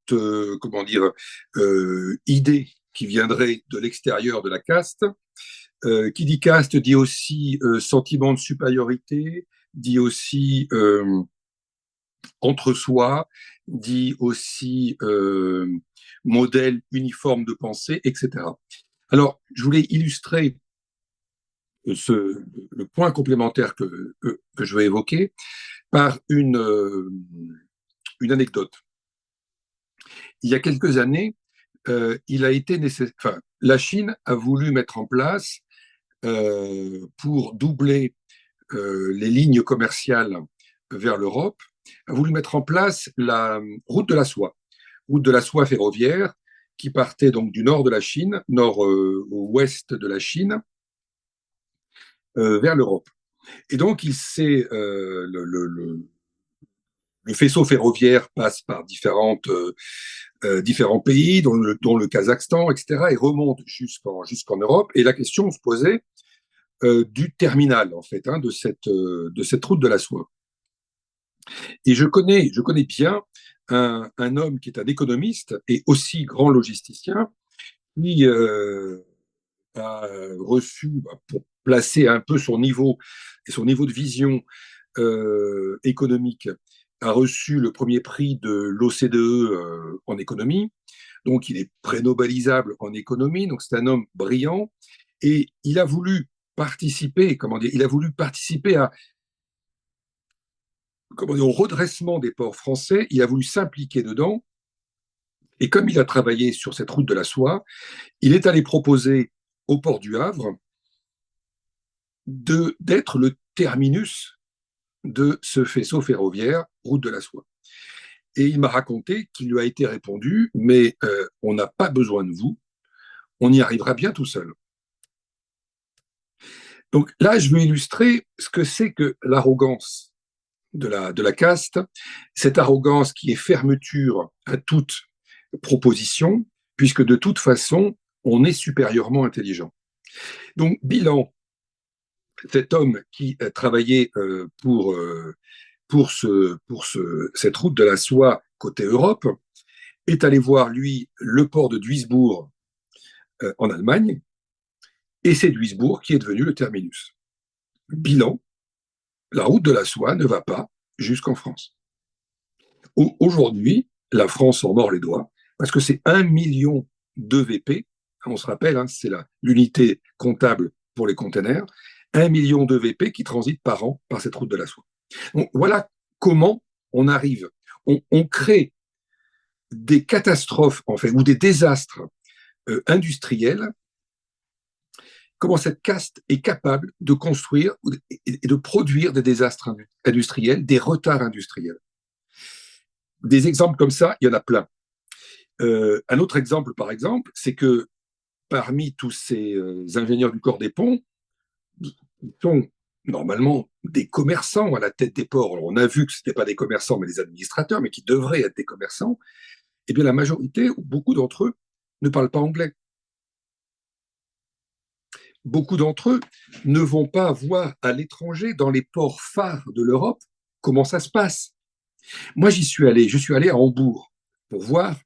comment dire idée qui viendrait de l'extérieur de la caste. Qui dit caste dit aussi sentiment de supériorité, dit aussi entre-soi, dit aussi modèle uniforme de pensée, etc. Alors, je voulais illustrer le point complémentaire que je vais évoquer par une anecdote. Il y a quelques années, il a été nécessaire. Enfin, la Chine a voulu mettre en place, pour doubler les lignes commerciales vers l'Europe, a voulu mettre en place la route de la soie ferroviaire, qui partait donc du nord de la Chine, nord au ouest de la Chine, vers l'Europe. Et donc, le faisceau ferroviaire passe par différents pays, dont le Kazakhstan, etc., et remonte jusqu'en Europe. Et la question se posait du terminal, en fait, de cette route de la soie. Et je connais bien un homme qui est un économiste et aussi grand logisticien, qui a reçu, pour placer un peu son niveau et son niveau de vision économique, a reçu le premier prix de l'OCDE en économie. Donc, il est pré-nobélisable en économie. Donc, c'est un homme brillant. Et il a voulu participer, il a voulu participer au redressement des ports français. Il a voulu s'impliquer dedans. Et comme il a travaillé sur cette route de la soie, il est allé proposer au port du Havre d'être le terminus de ce faisceau ferroviaire, route de la soie. Et il m'a raconté qu'il lui a été répondu, mais on n'a pas besoin de vous, on y arrivera bien tout seul. Donc là, je veux illustrer ce que c'est que l'arrogance de la caste, cette arrogance qui est fermeture à toute proposition, puisque de toute façon, on est supérieurement intelligent. Donc, bilan, cet homme qui travaillait cette route de la soie côté Europe est allé voir, lui, le port de Duisbourg en Allemagne, et c'est Duisbourg qui est devenu le terminus. Bilan, la route de la soie ne va pas jusqu'en France. Aujourd'hui, la France en mord les doigts, parce que c'est 1 million d'EVP, on se rappelle, hein, c'est l'unité comptable pour les containers, 1 million d'EVP qui transitent par an par cette route de la soie. Donc, voilà comment on arrive. On crée des catastrophes, en fait, ou des désastres industriels, comment cette caste est capable de construire et de produire des désastres industriels, des retards industriels. Des exemples comme ça, il y en a plein. Un autre exemple, par exemple, c'est que parmi tous ces ingénieurs du corps des ponts, ils sont normalement des commerçants à la tête des ports. Alors, on a vu que ce n'étaient pas des commerçants, mais des administrateurs, mais qui devraient être des commerçants. Eh bien, la majorité, ou beaucoup d'entre eux, ne parlent pas anglais. Beaucoup d'entre eux ne vont pas voir à l'étranger, dans les ports phares de l'Europe, comment ça se passe. Moi, j'y suis allé. Je suis allé à Hambourg pour voir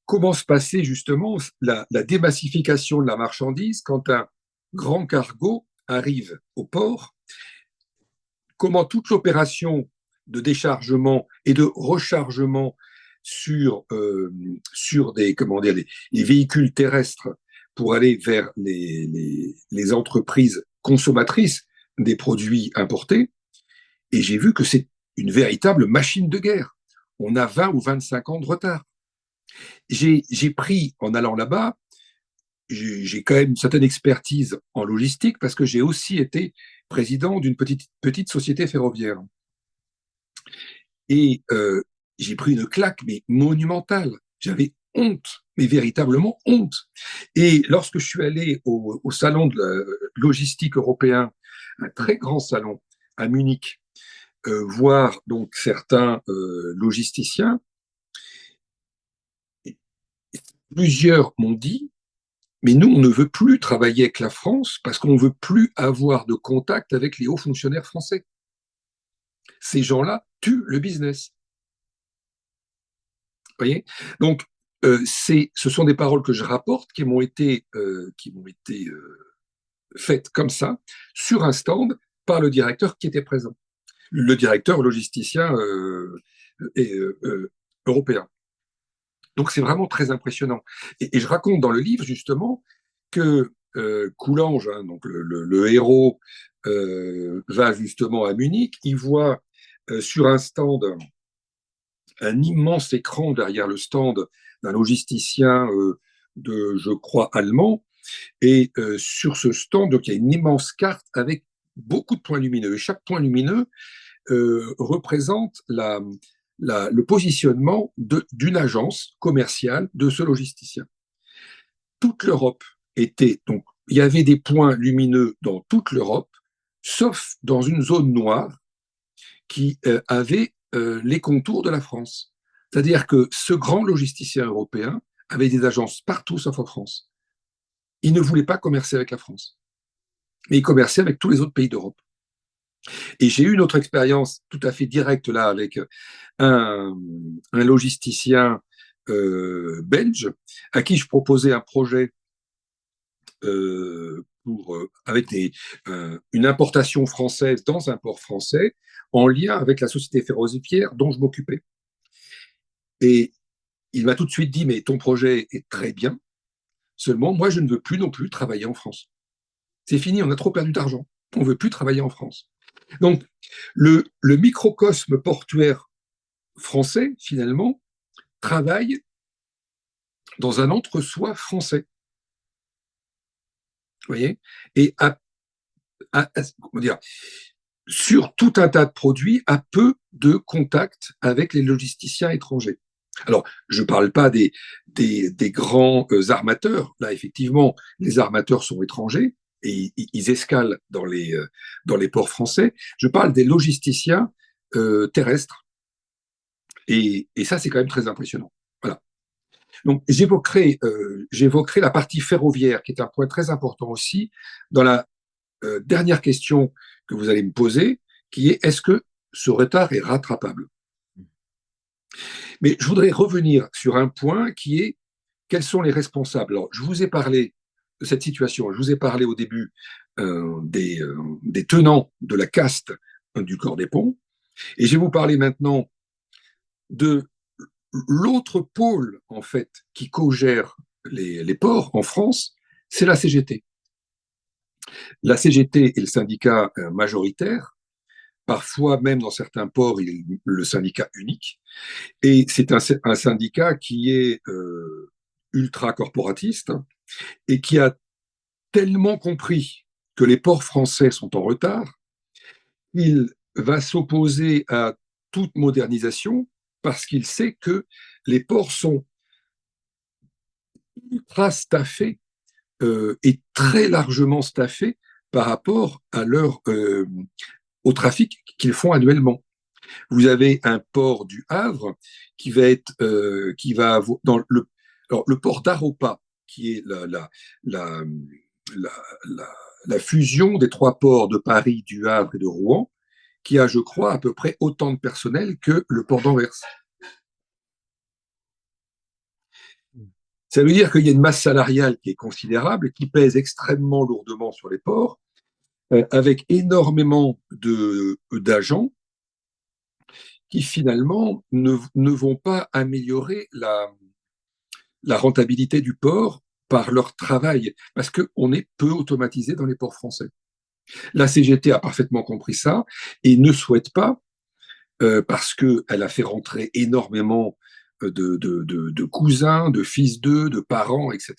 comment se passait justement la démassification de la marchandise quand un grand cargo arrive au port, comment toute l'opération de déchargement et de rechargement sur les véhicules terrestres pour aller vers les entreprises consommatrices des produits importés. Et j'ai vu que c'est une véritable machine de guerre. On a 20 ou 25 ans de retard. J'ai pris, en allant là-bas, j'ai quand même une certaine expertise en logistique parce que j'ai aussi été président d'une petite société ferroviaire. Et j'ai pris une claque, mais monumentale. J'avais honte, mais véritablement honte. Et lorsque je suis allé au salon de la logistique européen, un très grand salon à Munich, voir donc certains logisticiens, plusieurs m'ont dit, mais nous, on ne veut plus travailler avec la France parce qu'on ne veut plus avoir de contact avec les hauts fonctionnaires français. Ces gens-là tuent le business. Vous voyez? Donc, ce sont des paroles que je rapporte qui m'ont été faites comme ça, sur un stand, par le directeur qui était présent. Le directeur logisticien européen. Donc, c'est vraiment très impressionnant. Et je raconte dans le livre, justement, que Coulanges, hein, donc le héros, va justement à Munich, il voit sur un stand un immense écran derrière le stand d'un logisticien je crois, allemand. Et sur ce stand, donc, il y a une immense carte avec beaucoup de points lumineux. Et chaque point lumineux représente le positionnement d'une agence commerciale de ce logisticien. Toute l'Europe était, donc, il y avait des points lumineux dans toute l'Europe, sauf dans une zone noire qui avait les contours de la France. C'est-à-dire que ce grand logisticien européen avait des agences partout sauf en France. Il ne voulait pas commercer avec la France, mais il commerçait avec tous les autres pays d'Europe. Et j'ai eu une autre expérience tout à fait directe là avec un logisticien belge à qui je proposais un projet avec une importation française dans un port français en lien avec la société ferroviaire dont je m'occupais. Et il m'a tout de suite dit, mais ton projet est très bien, seulement moi je ne veux plus non plus travailler en France. C'est fini, on a trop perdu d'argent, on ne veut plus travailler en France. Donc le microcosme portuaire français, finalement, travaille dans un entre-soi français. Vous voyez? Et comment dire, sur tout un tas de produits, à peu de contact avec les logisticiens étrangers. Alors, je ne parle pas des grands armateurs. Là, effectivement, les armateurs sont étrangers et ils escalent dans les ports français. Je parle des logisticiens terrestres. Et ça, c'est quand même très impressionnant. Voilà. Donc, j'évoquerai la partie ferroviaire, qui est un point très important aussi, dans la dernière question que vous allez me poser, qui est est-ce que ce retard est rattrapable? Mais je voudrais revenir sur un point qui est quels sont les responsables. Alors, je vous ai parlé de cette situation, je vous ai parlé au début des tenants de la caste du corps des ponts, et je vais vous parler maintenant de l'autre pôle, en fait, qui co-gère les ports en France, c'est la CGT. La CGT est le syndicat majoritaire, parfois même dans certains ports, il est le syndicat unique, et c'est un syndicat qui est ultra corporatiste et qui a tellement compris que les ports français sont en retard, il va s'opposer à toute modernisation parce qu'il sait que les ports sont ultra staffés et très largement staffés par rapport à au trafic qu'ils font annuellement. Vous avez un port du Havre qui va avoir, alors, le port d'Aropa, qui est la, la, la fusion des trois ports de Paris, du Havre et de Rouen, qui a, je crois, à peu près autant de personnel que le port d'Anvers. Ça veut dire qu'il y a une masse salariale qui est considérable, qui pèse extrêmement lourdement sur les ports, avec énormément d'agents qui finalement ne vont pas améliorer la rentabilité du port par leur travail, parce qu'on est peu automatisé dans les ports français. La CGT a parfaitement compris ça et ne souhaite pas, parce qu'elle a fait rentrer énormément de cousins, de fils d'eux, de parents, etc.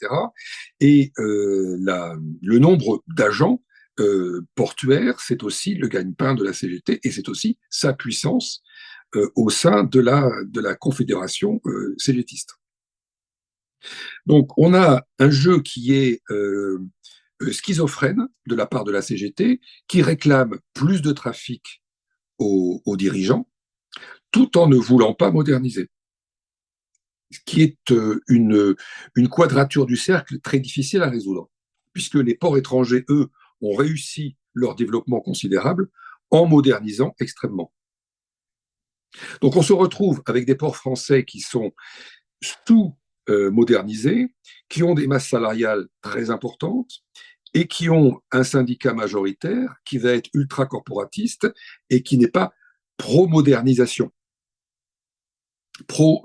Et le nombre d'agents portuaires, c'est aussi le gagne-pain de la CGT et c'est aussi sa puissance au sein de la confédération cégétiste. Donc, on a un jeu qui est schizophrène de la part de la CGT, qui réclame plus de trafic aux dirigeants, tout en ne voulant pas moderniser. Ce qui est une quadrature du cercle très difficile à résoudre, puisque les ports étrangers, eux, ont réussi leur développement considérable en modernisant extrêmement. Donc on se retrouve avec des ports français qui sont sous-modernisés, qui ont des masses salariales très importantes et qui ont un syndicat majoritaire qui va être ultra-corporatiste et qui n'est pas pro-modernisation.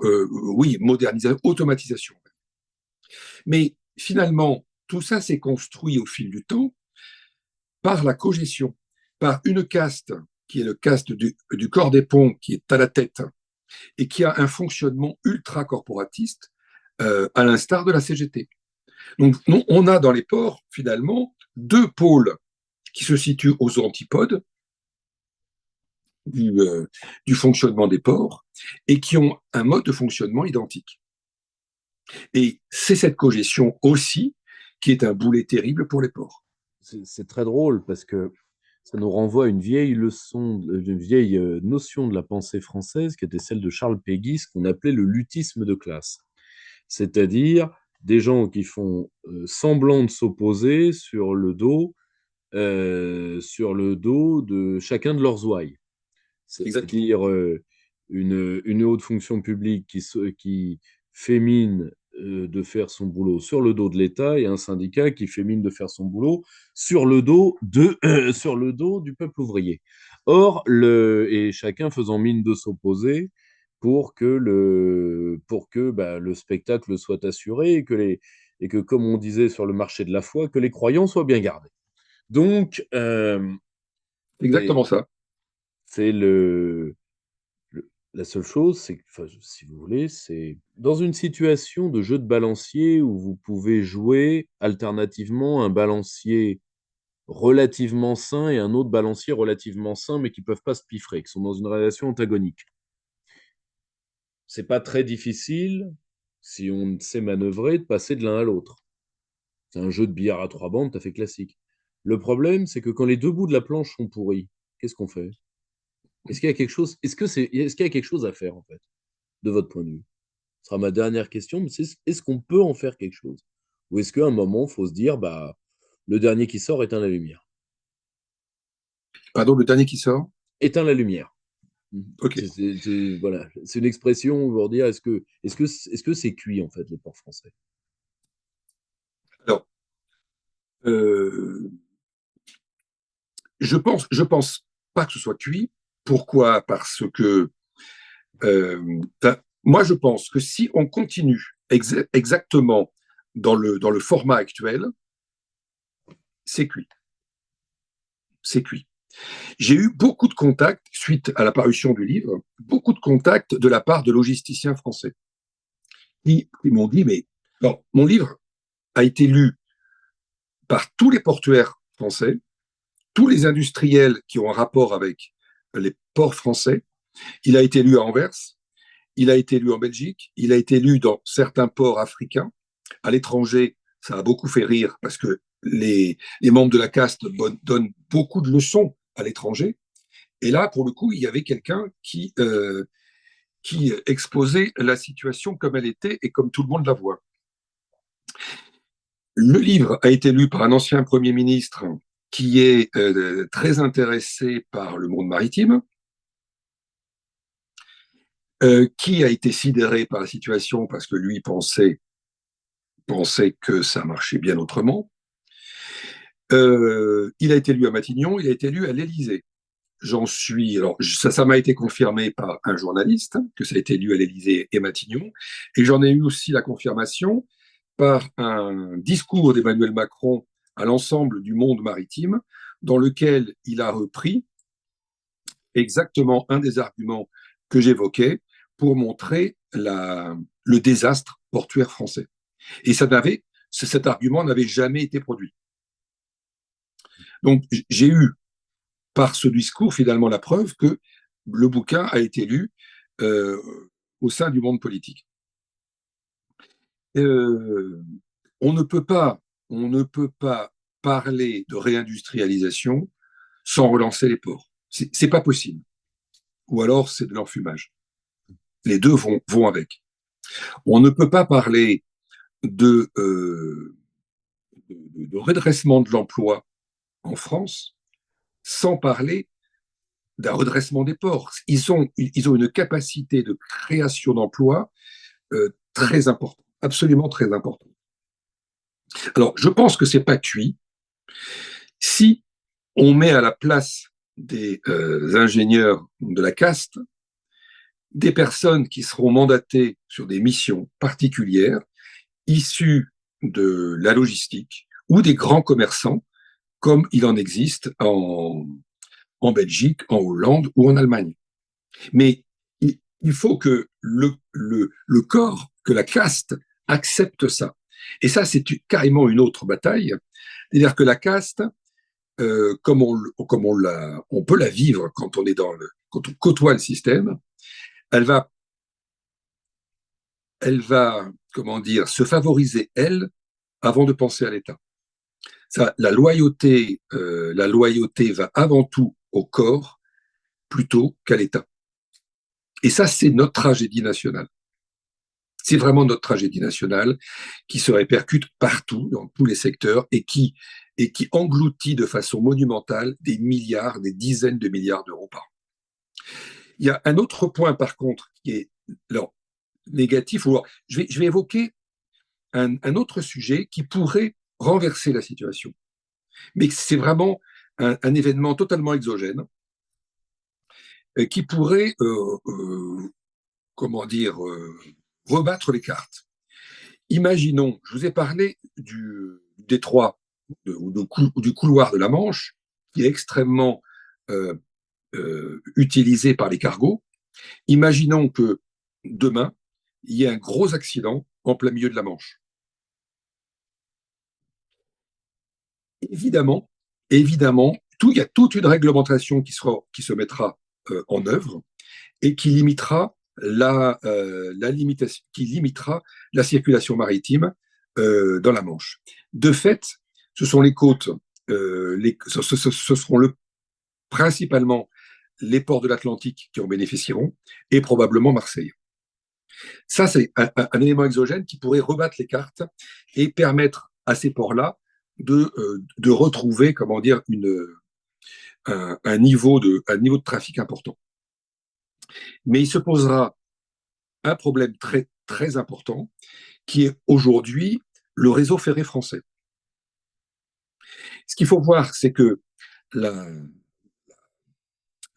Oui, modernisation, automatisation. Mais finalement, tout ça s'est construit au fil du temps par la cogestion, par une caste qui est le caste du corps des ponts, qui est à la tête et qui a un fonctionnement ultra corporatiste, à l'instar de la CGT. Donc, on a dans les ports, finalement, deux pôles qui se situent aux antipodes du, euh, du fonctionnement des ports et qui ont un mode de fonctionnement identique. Et c'est cette cogestion aussi qui est un boulet terrible pour les ports. C'est très drôle parce que ça nous renvoie à une vieille leçon, une vieille notion de la pensée française qui était celle de Charles Péguy, ce qu'on appelait le lutisme de classe. C'est-à-dire des gens qui font semblant de s'opposer sur le dos de chacun de leurs ouailles. Exactement. C'est-à-dire une haute fonction publique qui fait mine de faire son boulot sur le dos de l'État et un syndicat qui fait mine de faire son boulot sur le dos, sur le dos du peuple ouvrier. Or, et chacun faisant mine de s'opposer pour que le spectacle soit assuré et que, comme on disait sur le marché de la foi, que les croyants soient bien gardés. Donc, Exactement ça. c'est la seule chose, c'est que, enfin, si vous voulez, c'est Dans une situation de jeu de balancier où vous pouvez jouer alternativement un balancier relativement sain et un autre balancier relativement sain, mais qui peuvent pas se piffrer, qui sont dans une relation antagonique. C'est pas très difficile, si on sait manœuvrer, de passer de l'un à l'autre. C'est un jeu de billard à trois bandes tout à fait classique. Le problème, c'est que quand les deux bouts de la planche sont pourris, qu'est-ce qu'on fait? Est-ce qu'il y a quelque chose, est-ce qu'il y a quelque chose à faire, en fait, de votre point de vue? Ce sera ma dernière question, mais est-ce qu'on peut en faire quelque chose? Ou est-ce qu'à un moment, il faut se dire, bah, le dernier qui sort éteint la lumière? Pardon, le dernier qui sort? Éteint la lumière. Ok. Voilà. C'est une expression pour dire est-ce que c'est cuit, en fait, le port français? Alors, euh, je pense pas que ce soit cuit. Pourquoi? Parce que moi, je pense que si on continue exactement dans le format actuel, c'est cuit. C'est cuit. J'ai eu beaucoup de contacts, suite à la parution du livre, beaucoup de contacts de la part de logisticiens français qui m'ont dit, mais alors, mon livre a été lu par tous les portuaires français, tous les industriels qui ont un rapport avec les ports français. Il a été lu à Anvers, il a été lu en Belgique, il a été lu dans certains ports africains. À l'étranger, ça a beaucoup fait rire parce que les membres de la caste donnent beaucoup de leçons à l'étranger. Et là, pour le coup, il y avait quelqu'un qui exposait la situation comme elle était et comme tout le monde la voit. Le livre a été lu par un ancien Premier ministre qui est très intéressé par le monde maritime, qui a été sidéré par la situation parce que lui pensait que ça marchait bien autrement. Il a été lu à Matignon, il a été lu à l'Élysée. Alors ça m'a été confirmé par un journaliste, que ça a été lu à l'Élysée et Matignon, et j'en ai eu aussi la confirmation par un discours d'Emmanuel Macron à l'ensemble du monde maritime, dans lequel il a repris exactement un des arguments que j'évoquais pour montrer le désastre portuaire français. Et cet argument n'avait jamais été produit. Donc j'ai eu par ce discours finalement la preuve que le bouquin a été lu euh, au sein du monde politique. Euh, on ne peut pas, on ne peut pas parler de réindustrialisation sans relancer les ports. C'est pas possible. Ou alors c'est de l'enfumage. Les deux vont avec. On ne peut pas parler de redressement de l'emploi en France sans parler d'un redressement des ports. Ils ont une capacité de création d'emplois très importante, absolument très importante. Alors, je pense que c'est pas cuit. Si on met à la place des ingénieurs de la caste des personnes qui seront mandatées sur des missions particulières issues de la logistique ou des grands commerçants, comme il en existe en Belgique, en Hollande ou en Allemagne. Mais il faut que le corps, que la caste accepte ça. Et ça, c'est carrément une autre bataille. C'est-à-dire que la caste, on peut la vivre quand on côtoie le système, elle va, comment dire, se favoriser elle avant de penser à l'État. La loyauté va avant tout au corps plutôt qu'à l'État. Et ça, c'est notre tragédie nationale. C'est vraiment notre tragédie nationale qui se répercute partout, dans tous les secteurs, et qui engloutit de façon monumentale des milliards, des dizaines de milliards d'euros par an. Il y a un autre point, par contre, qui est alors, négatif. Je vais évoquer un autre sujet qui pourrait renverser la situation. Mais c'est vraiment un événement totalement exogène qui pourrait, comment dire, rebattre les cartes. Imaginons, je vous ai parlé du détroit ou du couloir de la Manche, qui est extrêmement euh, utilisé par les cargos. Imaginons que demain, il y ait un gros accident en plein milieu de la Manche. Évidemment, évidemment, il y a toute une réglementation qui se mettra en œuvre et qui limitera qui limitera la circulation maritime dans la Manche. De fait, ce sont les côtes, ce seront principalement les ports de l'Atlantique qui en bénéficieront et probablement Marseille. Ça, c'est un élément exogène qui pourrait rebattre les cartes et permettre à ces ports-là de retrouver, comment dire, un niveau de trafic important. Mais il se posera un problème très, très important qui est aujourd'hui le réseau ferré français. Ce qu'il faut voir, c'est que le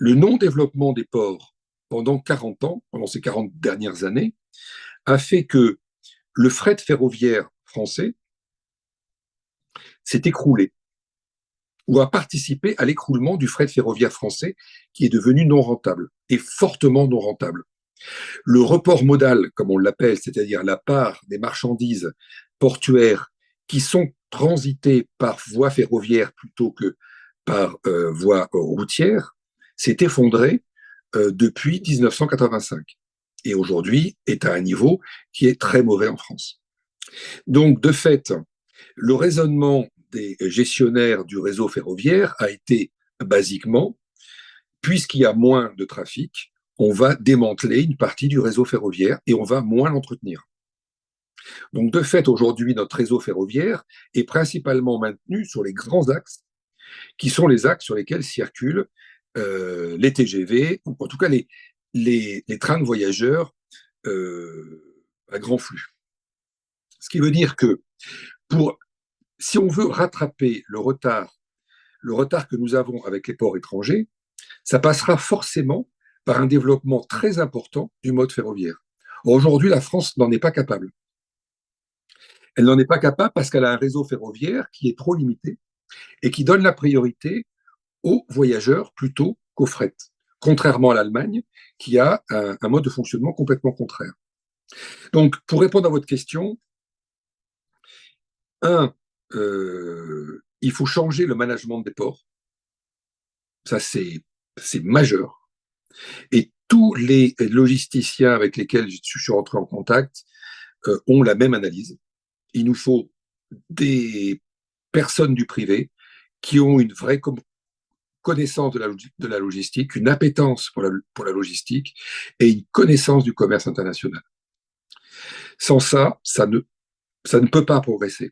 non-développement des ports pendant 40 ans, pendant ces 40 dernières années, a fait que le fret ferroviaire français s'est écroulé ou a participé à l'écroulement du fret ferroviaire français qui est devenu non rentable et fortement non rentable. Le report modal, comme on l'appelle, c'est-à-dire la part des marchandises portuaires qui sont transitées par voie ferroviaire plutôt que par voie routière, s'est effondré depuis 1985 et aujourd'hui est à un niveau qui est très mauvais en France. Donc, de fait, le raisonnement des gestionnaires du réseau ferroviaire a été basiquement, puisqu'il y a moins de trafic, on va démanteler une partie du réseau ferroviaire et on va moins l'entretenir. Donc, de fait, aujourd'hui, notre réseau ferroviaire est principalement maintenu sur les grands axes, qui sont les axes sur lesquels circulent les TGV, ou en tout cas les trains de voyageurs à grand flux. Ce qui veut dire que si on veut rattraper le retard que nous avons avec les ports étrangers, ça passera forcément par un développement très important du mode ferroviaire. Aujourd'hui, la France n'en est pas capable. Elle n'en est pas capable parce qu'elle a un réseau ferroviaire qui est trop limité et qui donne la priorité aux voyageurs plutôt qu'aux fret, contrairement à l'Allemagne qui a un mode de fonctionnement complètement contraire. Donc, pour répondre à votre question, il faut changer le management des ports. Ça, c'est majeur. Et tous les logisticiens avec lesquels je suis rentré en contact ont la même analyse. Il nous faut des personnes du privé qui ont une vraie connaissance de la logistique, une appétence pour la logistique et une connaissance du commerce international. Sans ça, ça ne peut pas progresser.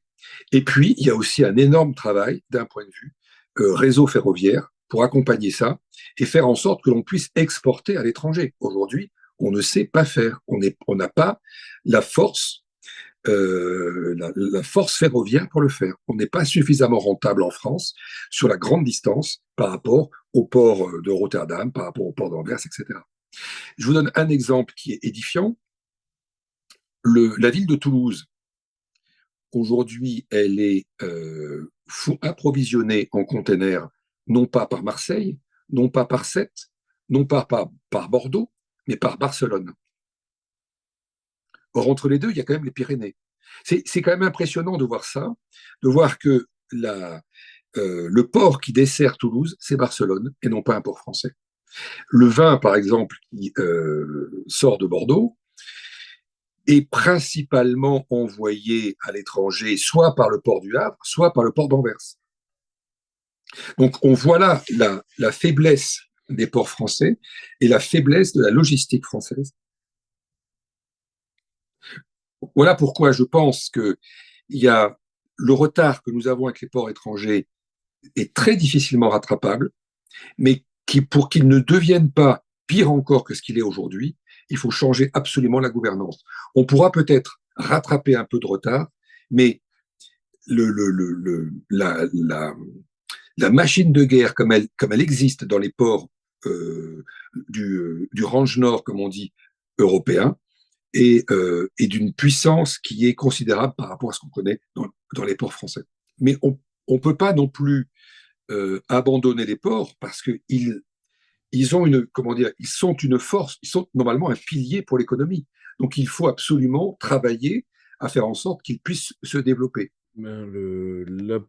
Et puis, il y a aussi un énorme travail d'un point de vue réseau ferroviaire pour accompagner ça et faire en sorte que l'on puisse exporter à l'étranger. Aujourd'hui, on ne sait pas faire. On n'a pas la force, la force ferroviaire pour le faire. On n'est pas suffisamment rentable en France sur la grande distance par rapport au port de Rotterdam, par rapport au port d'Anvers, etc. Je vous donne un exemple qui est édifiant. La ville de Toulouse, aujourd'hui, elle est approvisionnée en containers, non pas par Marseille, non pas par Sète, non pas par Bordeaux, mais par Barcelone. Or, entre les deux, il y a quand même les Pyrénées. C'est quand même impressionnant de voir ça, de voir que le port qui dessert Toulouse, c'est Barcelone et non pas un port français. Le vin, par exemple, qui sort de Bordeaux, est principalement envoyé à l'étranger, soit par le port du Havre, soit par le port d'Anvers. Donc on voit là la faiblesse des ports français et la faiblesse de la logistique française. Voilà pourquoi je pense que il y a le retard que nous avons avec les ports étrangers est très difficilement rattrapable, mais pour qu'il ne devienne pas pire encore que ce qu'il est aujourd'hui, il faut changer absolument la gouvernance. On pourra peut-être rattraper un peu de retard, mais la machine de guerre comme elle existe dans les ports du range nord, comme on dit, européen, et d'une puissance qui est considérable par rapport à ce qu'on connaît dans les ports français. Mais on ne peut pas non plus abandonner les ports parce qu'ils ont comment dire, ils sont une force, ils sont normalement un pilier pour l'économie. Donc il faut absolument travailler à faire en sorte qu'ils puissent se développer. Ben, là,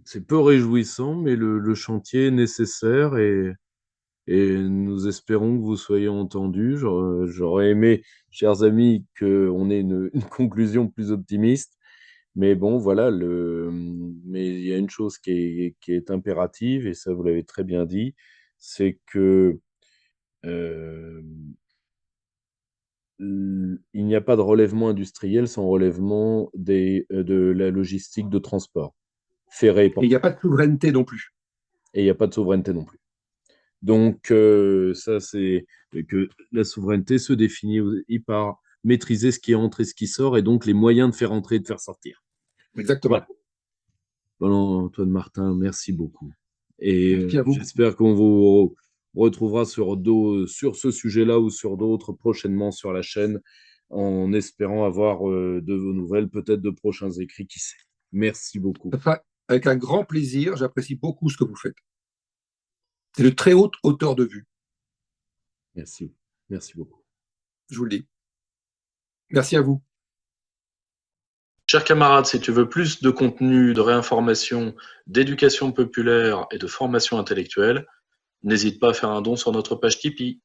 c'est peu réjouissant, mais le chantier est nécessaire et nous espérons que vous soyez entendus. J'aurais aimé, chers amis, qu'on ait une conclusion plus optimiste. Mais bon, voilà, mais il y a une chose qui est impérative, et ça vous l'avez très bien dit, c'est que euh, il n'y a pas de relèvement industriel sans relèvement de la logistique de transport, ferré et Et il n'y a portuaire. pas de souveraineté non plus. Et il n'y a pas de souveraineté non plus. Donc, ça, c'est que la souveraineté se définit aussi par maîtriser ce qui entre et ce qui sort, et donc les moyens de faire entrer et de faire sortir. Exactement. Voilà. Bon, Antoine Martin, merci beaucoup. Et Merci à vous. j'espère qu'on vous retrouvera sur ce sujet-là ou sur d'autres prochainement sur la chaîne, en espérant avoir de vos nouvelles, peut-être de prochains écrits, qui sait. Merci beaucoup. Ça sera avec un grand plaisir. J'apprécie beaucoup ce que vous faites. C'est de très haute hauteur de vue, Merci. Merci beaucoup. je vous le dis. Merci à vous. Chers camarades, si tu veux plus de contenu, de réinformation, d'éducation populaire et de formation intellectuelle, n'hésite pas à faire un don sur notre page Tipeee.